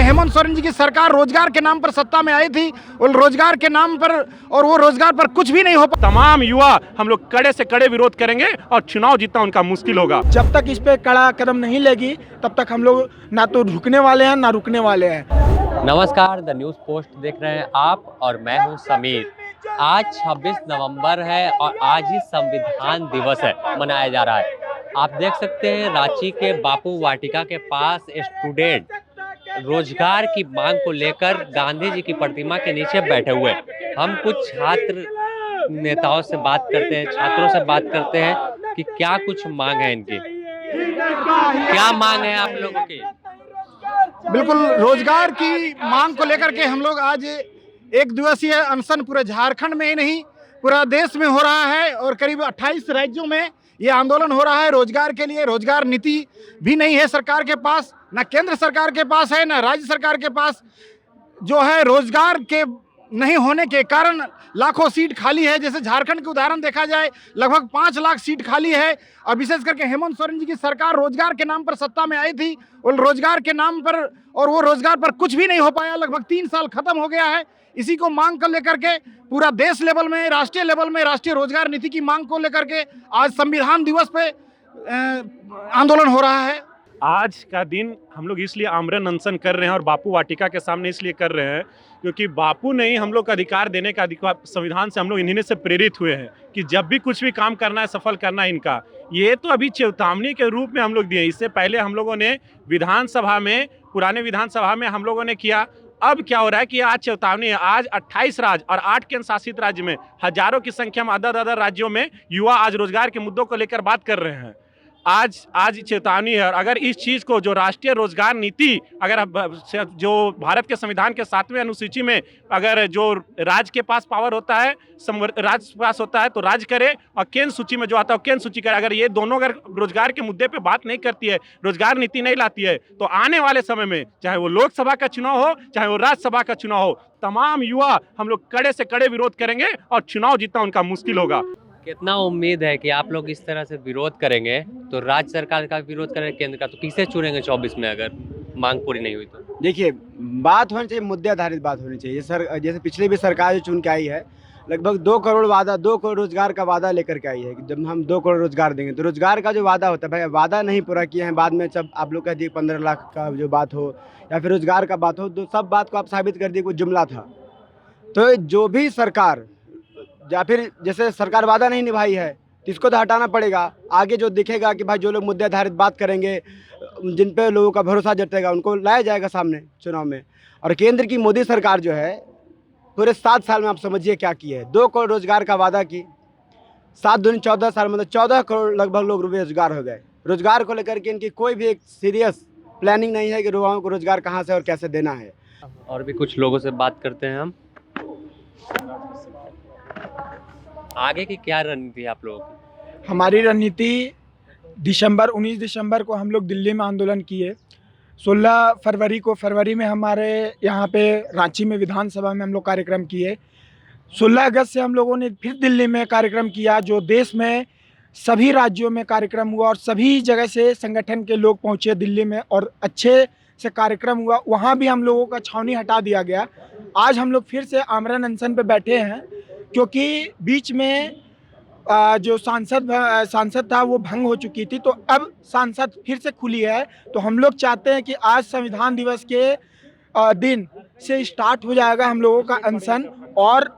हेमंत सोरेन जी की सरकार रोजगार के नाम पर सत्ता में आई थी, और रोजगार के नाम पर और वो रोजगार पर कुछ भी नहीं हो पाया। तमाम युवा हम लोग कड़े से कड़े विरोध करेंगे और चुनाव जीतना उनका मुश्किल होगा। जब तक इस पे कड़ा कदम नहीं लेगी तब तक हम लोग ना तो रुकने वाले हैं ना रुकने वाले हैं। नमस्कार, द न्यूज़ पोस्ट देख रहे हैं आप और मैं हूं समीर। आज 26 नवंबर है और आज ही संविधान दिवस है, मनाया जा रहा है। आप देख सकते हैं रांची के बापू वाटिका के पास स्टूडेंट रोजगार की मांग को लेकर गांधी जी की प्रतिमा के नीचे बैठे हुए हैं। हम कुछ छात्र नेताओं से बात करते हैं, छात्रों से बात करते हैं कि क्या कुछ मांग है इनकी, क्या मांग है आप लोगों की। बिल्कुल, रोजगार की मांग को लेकर के हम लोग आज एक दिवसीय अनशन पूरे झारखंड में ही नहीं पूरा देश में हो रहा है, और करीब 28 राज्यों में ये आंदोलन हो रहा है। रोजगार के लिए रोजगार नीति भी नहीं है सरकार के पास, ना केंद्र सरकार के पास है, ना राज्य सरकार के पास। जो है रोजगार के नहीं होने के कारण लाखों सीट खाली है। जैसे झारखंड के उदाहरण देखा जाए, लगभग 5 लाख सीट खाली है, और विशेष करके हेमंत सोरेन जी की सरकार रोजगार के नाम पर सत्ता में आई थी, और रोजगार के नाम पर और वो रोजगार पर कुछ भी नहीं हो पाया। लगभग 3 साल खत्म हो गया है। इसी को मांग कर लेकर के पूरा देश लेवल में, राष्ट्रीय लेवल में राष्ट्रीय रोजगार नीति की मांग को लेकर के आज संविधान दिवस पे आंदोलन हो रहा है। आज का दिन हम लोग इसलिए आमरण अनशन कर रहे हैं और बापू वाटिका के सामने इसलिए कर रहे हैं क्योंकि बापू ने ही हम लोग का अधिकार देने का अधिकार, संविधान से हम लोग इन्हीं से प्रेरित हुए हैं कि जब भी कुछ भी काम करना है, सफल करना है इनका। ये तो अभी चेतावनी के रूप में हम लोग दिए। इससे पहले हम लोगों ने विधानसभा में, पुराने विधानसभा में हम लोगों ने किया। अब क्या हो रहा है कि आज चेतावनी है। आज 28 राज्य और 8 केंद्र शासित राज्य में हजारों की संख्या में अदर राज्यों में युवा आज रोजगार के मुद्दों को लेकर बात कर रहे हैं। आज चेतावनी है। और अगर इस चीज़ को, जो राष्ट्रीय रोजगार नीति, अगर जो भारत के संविधान के 7वें अनुसूची में अगर जो राज्य के पास पावर होता है, राज्य के पास होता है तो राज्य करे, और केंद्र सूची में जो आता है केंद्र सूची करे। अगर ये दोनों अगर रोजगार के मुद्दे पे बात नहीं करती है, रोजगार नीति नहीं लाती है, तो आने वाले समय में चाहे वो लोकसभा का चुनाव हो, चाहे वो राज्यसभा का चुनाव हो, तमाम युवा हम लोग कड़े से कड़े विरोध करेंगे और चुनाव जीतना उनका मुश्किल होगा। कितना उम्मीद है कि आप लोग इस तरह से विरोध करेंगे तो राज्य सरकार का विरोध करेंगे, केंद्र का, तो किसे चुनेंगे 24 में अगर मांग पूरी नहीं हुई तो? देखिए, बात होनी चाहिए, मुद्दे आधारित बात होनी चाहिए। सर, जैसे पिछली भी सरकार जो चुन के आई है, लगभग 2 करोड़ वादा, 2 करोड़ रोजगार का वादा लेकर के आई है कि जब हम 2 करोड़ रोजगार देंगे, तो रोजगार का जो वादा होता है भाई, वादा नहीं पूरा किए हैं। बाद में जब आप लोग कह दिए 15 लाख का जो बात हो या फिर रोजगार का बात हो, तो सब बात को आप साबित कर दिए कोई जुमला था। तो जो भी सरकार या फिर जैसे सरकार वादा नहीं निभाई है तो इसको तो हटाना पड़ेगा। आगे जो दिखेगा कि भाई जो लोग मुद्दे आधारित बात करेंगे, जिन पे लोगों का भरोसा जतेगा, उनको लाया जाएगा सामने चुनाव में। और केंद्र की मोदी सरकार जो है, पूरे 7 साल में आप समझिए क्या की है। 2 करोड़ रोजगार का वादा की, 7 दूनी 14 साल, मतलब 14 करोड़ लगभग लोग बेरोजगार हो गए। रोजगार को लेकर के इनकी कोई भी एक सीरियस प्लानिंग नहीं है कि युवाओं को रोजगार कहाँ से और कैसे देना है। और भी कुछ लोगों से बात करते हैं हम। आगे की क्या रणनीति है आप लोगों की? हमारी रणनीति 19 दिसंबर को हम लोग दिल्ली में आंदोलन किए। 16 फरवरी में हमारे यहाँ पे रांची में विधानसभा में हम लोग कार्यक्रम किए। 16 अगस्त से हम लोगों ने फिर दिल्ली में कार्यक्रम किया, जो देश में सभी राज्यों में कार्यक्रम हुआ और सभी जगह से संगठन के लोग पहुँचे दिल्ली में और अच्छे से कार्यक्रम हुआ। वहाँ भी हम लोगों का छावनी हटा दिया गया। आज हम लोग फिर से आमरण अनशन पे बैठे हैं क्योंकि बीच में जो सांसद था वो भंग हो चुकी थी, तो अब सांसद फिर से खुली है। तो हम लोग चाहते हैं कि आज संविधान दिवस के दिन से स्टार्ट हो जाएगा हम लोगों का अनशन, और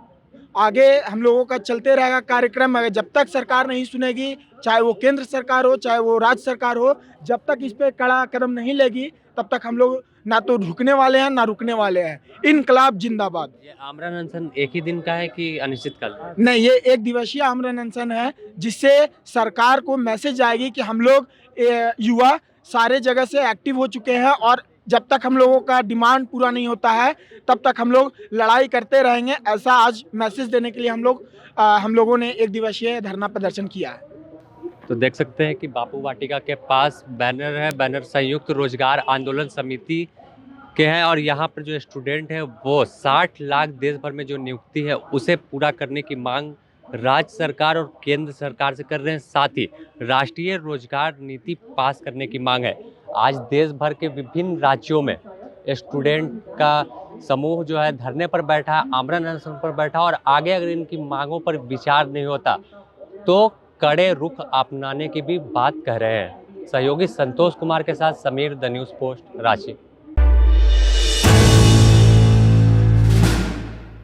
आगे हम लोगों का चलते रहेगा कार्यक्रम। अगर जब तक सरकार नहीं सुनेगी, चाहे वो केंद्र सरकार हो चाहे वो राज्य सरकार हो, जब तक इस पर कड़ा कदम नहीं लेगी तब तक हम लोग ना तो रुकने वाले हैं ना रुकने वाले हैं। इनकलाब जिंदाबाद। ये आमरण अनशन एक ही दिन का है कि अनिश्चितकाल? नहीं, ये 1 दिवसीय आमरण अनशन है, जिससे सरकार को मैसेज आएगी कि हम लोग युवा सारे जगह से एक्टिव हो चुके हैं, और जब तक हम लोगों का डिमांड पूरा नहीं होता है तब तक हम लोग लड़ाई करते रहेंगे। ऐसा आज मैसेज देने के लिए हम लोगों ने 1 दिवसीय धरना प्रदर्शन किया है। तो देख सकते हैं कि बापू वाटिका के पास बैनर है, बैनर संयुक्त रोजगार आंदोलन समिति के हैं, और यहाँ पर जो स्टूडेंट है वो 60 लाख देश भर में जो नियुक्ति है उसे पूरा करने की मांग राज्य सरकार और केंद्र सरकार से कर रहे हैं। साथ ही राष्ट्रीय रोजगार नीति पास करने की मांग है। आज देश भर के विभिन्न राज्यों में स्टूडेंट का समूह जो है धरने पर बैठा है, आमरण अनशन पर बैठा, और आगे अगर इनकी मांगों पर विचार नहीं होता तो कड़े रुख अपनाने की भी बात कह रहे हैं। सहयोगी संतोष कुमार के साथ Sameer, the news post, Ranchi.